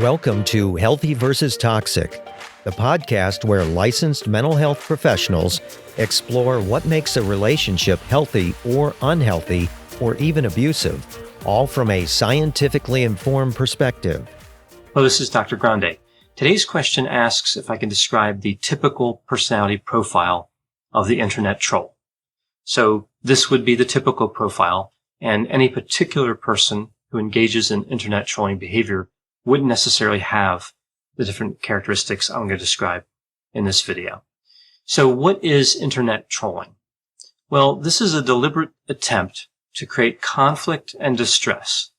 Welcome to Healthy versus Toxic, the podcast where licensed mental health professionals explore what makes a relationship healthy or unhealthy or even abusive, all from a scientifically informed perspective. Hello, this is Dr. Grande. Today's question asks if I can describe the typical personality profile of the internet troll. So this would be the typical profile, and any particular person who engages in internet trolling behavior wouldn't necessarily have the different characteristics I'm going to describe in this video. So what is internet trolling? Well, this is a deliberate attempt to create conflict and distress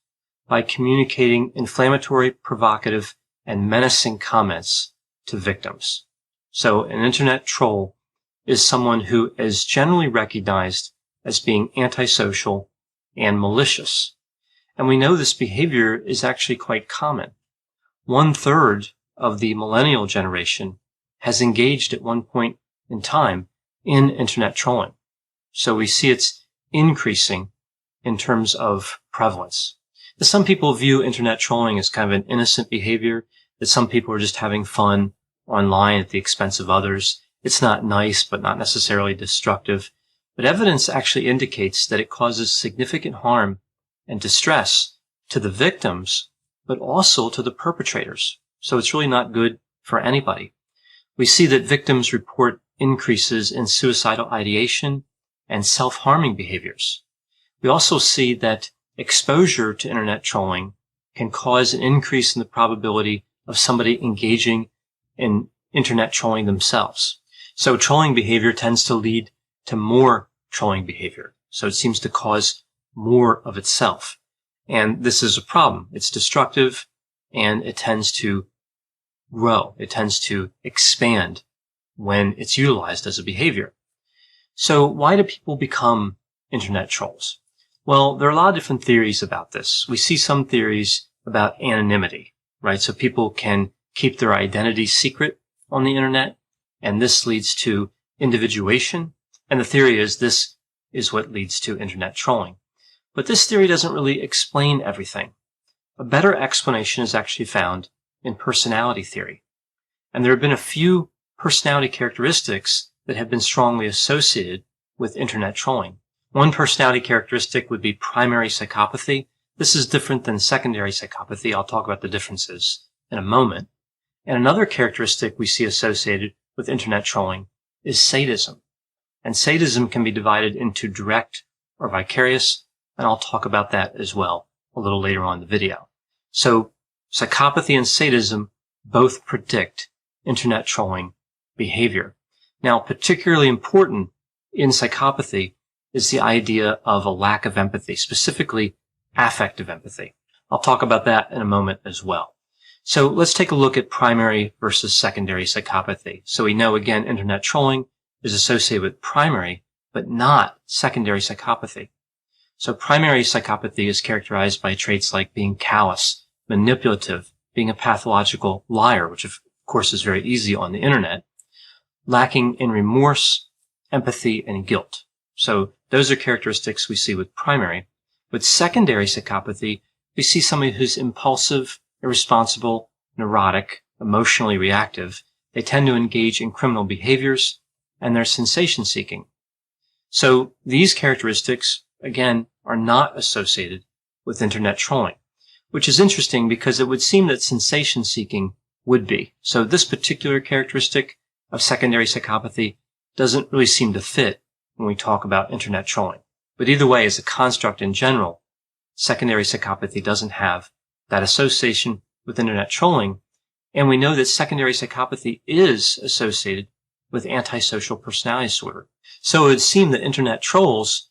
by communicating inflammatory, provocative, and menacing comments to victims. So an internet troll is someone who is generally recognized as being antisocial and malicious. And we know this behavior is actually quite common. 1/3 of the millennial generation has engaged at one point in time in internet trolling. So we see it's increasing in terms of prevalence. Some people view internet trolling as kind of an innocent behavior, that some people are just having fun online at the expense of others. It's not nice, but not necessarily destructive. But evidence actually indicates that it causes significant harm and distress to the victims, but also to the perpetrators. So it's really not good for anybody. We see that victims report increases in suicidal ideation and self-harming behaviors. We also see that exposure to internet trolling can cause an increase in the probability of somebody engaging in internet trolling themselves. So trolling behavior tends to lead to more trolling behavior. So it seems to cause more of itself. And this is a problem. It's destructive and it tends to grow. It tends to expand when it's utilized as a behavior. So why do people become internet trolls? Well, there are a lot of different theories about this. We see some theories about anonymity, right? So people can keep their identity secret on the internet, and this leads to individuation. And the theory is this is what leads to internet trolling. But this theory doesn't really explain everything. A better explanation is actually found in personality theory. And there have been a few personality characteristics that have been strongly associated with internet trolling. One personality characteristic would be primary psychopathy. This is different than secondary psychopathy. I'll talk about the differences in a moment. And another characteristic we see associated with internet trolling is sadism. And sadism can be divided into direct or vicarious, and I'll talk about that as well a little later on in the video. So psychopathy and sadism both predict internet trolling behavior. Now, particularly important in psychopathy is the idea of a lack of empathy, specifically affective empathy. I'll talk about that in a moment as well. So let's take a look at primary versus secondary psychopathy. So we know, again, internet trolling is associated with primary, but not secondary psychopathy. So primary psychopathy is characterized by traits like being callous, manipulative, being a pathological liar, which of course is very easy on the internet, lacking in remorse, empathy, and guilt. So those are characteristics we see with primary. With secondary psychopathy, we see somebody who's impulsive, irresponsible, neurotic, emotionally reactive. They tend to engage in criminal behaviors, and they're sensation-seeking. So these characteristics, again, are not associated with internet trolling, which is interesting because it would seem that sensation-seeking would be. So this particular characteristic of secondary psychopathy doesn't really seem to fit when we talk about internet trolling. But either way, as a construct in general, secondary psychopathy doesn't have that association with internet trolling, and we know that secondary psychopathy is associated with antisocial personality disorder. So it would seem that internet trolls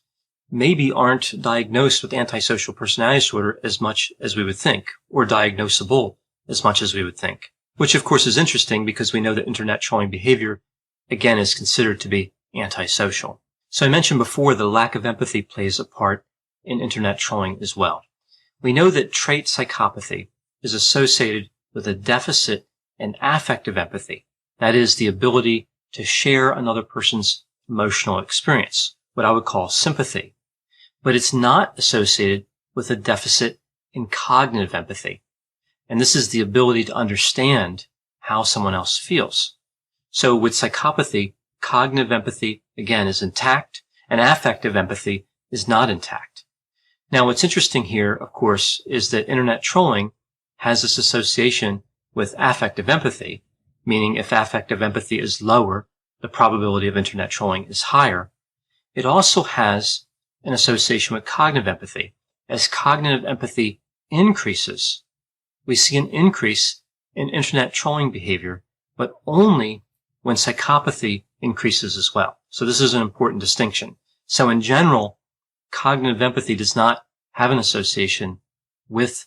maybe aren't diagnosed with antisocial personality disorder as much as we would think, or diagnosable as much as we would think, which of course is interesting because we know that internet trolling behavior, again, is considered to be antisocial. So I mentioned before the lack of empathy plays a part in internet trolling as well. We know that trait psychopathy is associated with a deficit in affective empathy. That is the ability to share another person's emotional experience, what I would call sympathy. But it's not associated with a deficit in cognitive empathy. And this is the ability to understand how someone else feels. So with psychopathy, cognitive empathy, again, is intact, and affective empathy is not intact. Now, what's interesting here, of course, is that internet trolling has this association with affective empathy, meaning if affective empathy is lower, the probability of internet trolling is higher. It also has an association with cognitive empathy. As cognitive empathy increases, we see an increase in internet trolling behavior, but only when psychopathy increases as well. So this is an important distinction. So in general, cognitive empathy does not have an association with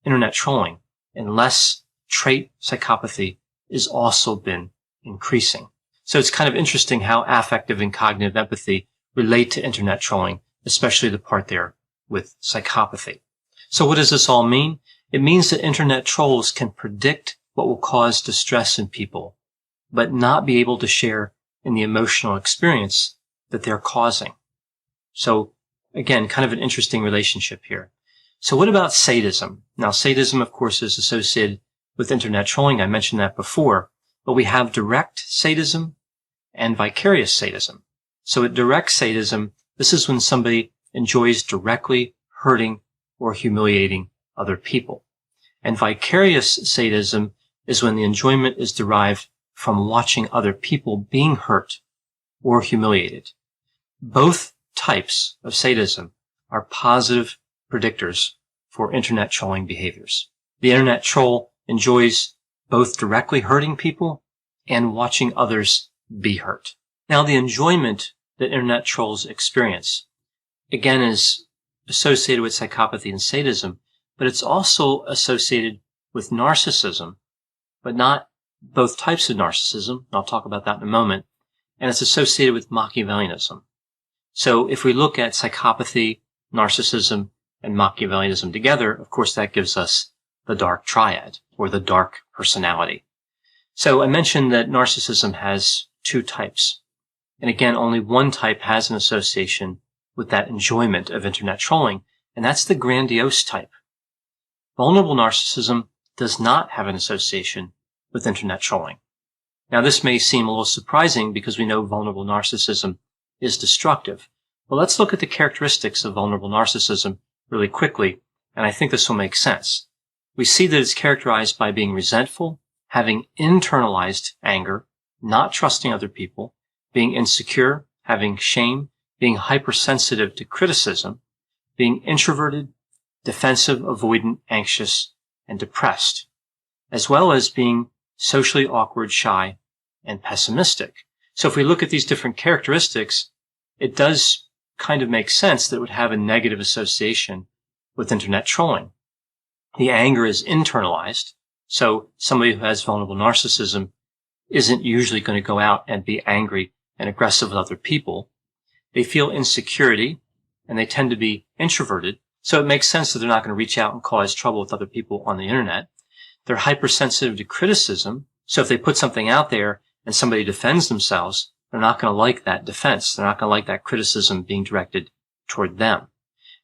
internet trolling unless trait psychopathy is also been increasing. So it's kind of interesting how affective and cognitive empathy relate to internet trolling, especially the part there with psychopathy. So what does this all mean? It means that internet trolls can predict what will cause distress in people, but not be able to share in the emotional experience that they're causing. So again, kind of an interesting relationship here. So what about sadism? Now, sadism, of course, is associated with internet trolling. I mentioned that before, but we have direct sadism and vicarious sadism. So with direct sadism, this is when somebody enjoys directly hurting or humiliating other people. And vicarious sadism is when the enjoyment is derived from watching other people being hurt or humiliated. Both types of sadism are positive predictors for internet trolling behaviors. The internet troll enjoys both directly hurting people and watching others be hurt. Now, the enjoyment that internet trolls experience, again, is associated with psychopathy and sadism, but it's also associated with narcissism, but not both types of narcissism. And I'll talk about that in a moment. And it's associated with Machiavellianism. So if we look at psychopathy, narcissism, and Machiavellianism together, of course, that gives us the dark triad, or the dark personality. So I mentioned that narcissism has two types. And again, only one type has an association with that enjoyment of internet trolling, and that's the grandiose type. Vulnerable narcissism does not have an association with internet trolling. Now, this may seem a little surprising because we know vulnerable narcissism is destructive. Well, let's look at the characteristics of vulnerable narcissism really quickly, and I think this will make sense. We see that it's characterized by being resentful, having internalized anger, not trusting other people, being insecure, having shame, being hypersensitive to criticism, being introverted, defensive, avoidant, anxious, and depressed, as well as being socially awkward, shy, and pessimistic. So if we look at these different characteristics, it does kind of make sense that it would have a negative association with internet trolling. The anger is internalized, so somebody who has vulnerable narcissism isn't usually going to go out and be angry and aggressive with other people. They feel insecurity, and they tend to be introverted, so it makes sense that they're not going to reach out and cause trouble with other people on the internet. They're hypersensitive to criticism, so if they put something out there and somebody defends themselves, they're not going to like that defense. They're not going to like that criticism being directed toward them.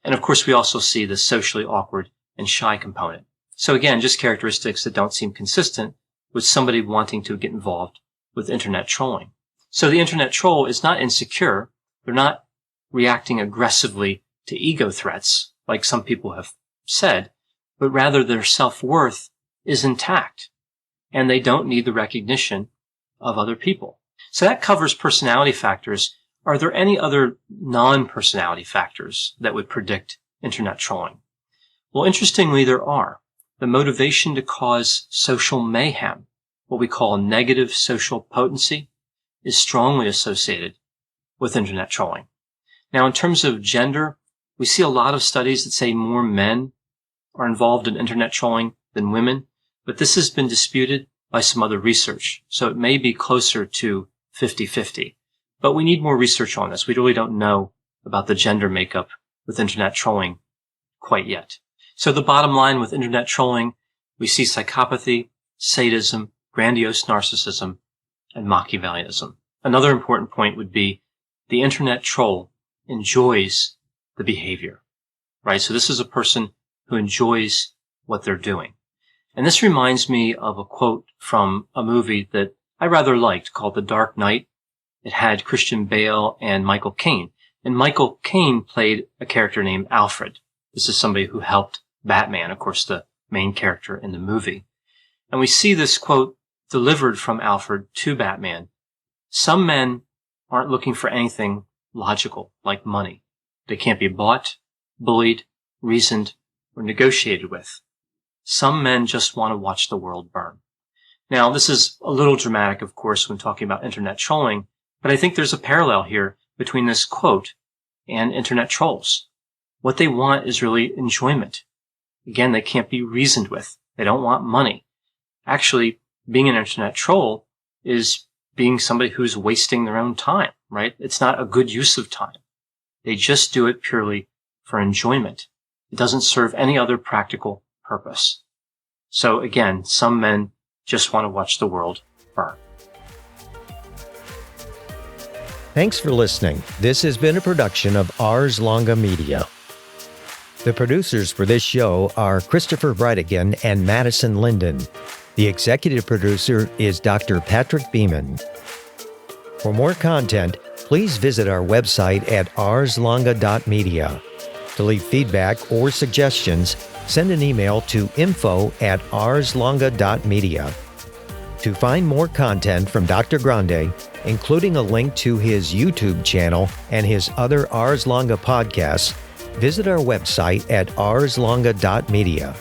And of course, we also see the socially awkward and shy component. So again, just characteristics that don't seem consistent with somebody wanting to get involved with internet trolling. So the internet troll is not insecure. They're not reacting aggressively to ego threats, like some people have said, but rather their self-worth is intact, and they don't need the recognition of other people. So that covers personality factors. Are there any other non-personality factors that would predict internet trolling? Well, interestingly, there are. The motivation to cause social mayhem, what we call negative social potency, is strongly associated with internet trolling. Now, in terms of gender, we see a lot of studies that say more men are involved in internet trolling than women, but this has been disputed by some other research, so it may be closer to 50-50. But we need more research on this. We really don't know about the gender makeup with internet trolling quite yet. So the bottom line with internet trolling, we see psychopathy, sadism, grandiose narcissism, and Machiavellianism. Another important point would be the internet troll enjoys the behavior, right? So this is a person who enjoys what they're doing. And this reminds me of a quote from a movie that I rather liked called The Dark Knight. It had Christian Bale and Michael Caine. And Michael Caine played a character named Alfred. This is somebody who helped Batman, of course, the main character in the movie. And we see this quote delivered from Alfred to Batman. Some men aren't looking for anything logical, like money. They can't be bought, bullied, reasoned, or negotiated with. Some men just want to watch the world burn. Now, this is a little dramatic, of course, when talking about internet trolling, but I think there's a parallel here between this quote and internet trolls. What they want is really enjoyment. Again, they can't be reasoned with. They don't want money. Actually, being an internet troll is being somebody who's wasting their own time, right? It's not a good use of time. They just do it purely for enjoyment. It doesn't serve any other practical purpose. So again, some men just want to watch the world burn. Thanks for listening. This has been a production of Ars Longa Media. The producers for this show are Christopher Breitigan and Madison Linden. The executive producer is Dr. Patrick Beeman. For more content, please visit our website at arslonga.media. To leave feedback or suggestions, send an email to info@arslonga.media. To find more content from Dr. Grande, including a link to his YouTube channel and his other Ars Longa podcasts, visit our website at arslonga.media.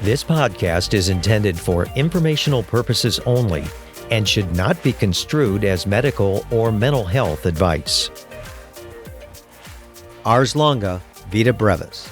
This podcast is intended for informational purposes only and should not be construed as medical or mental health advice. Ars Longa, Vita Brevis.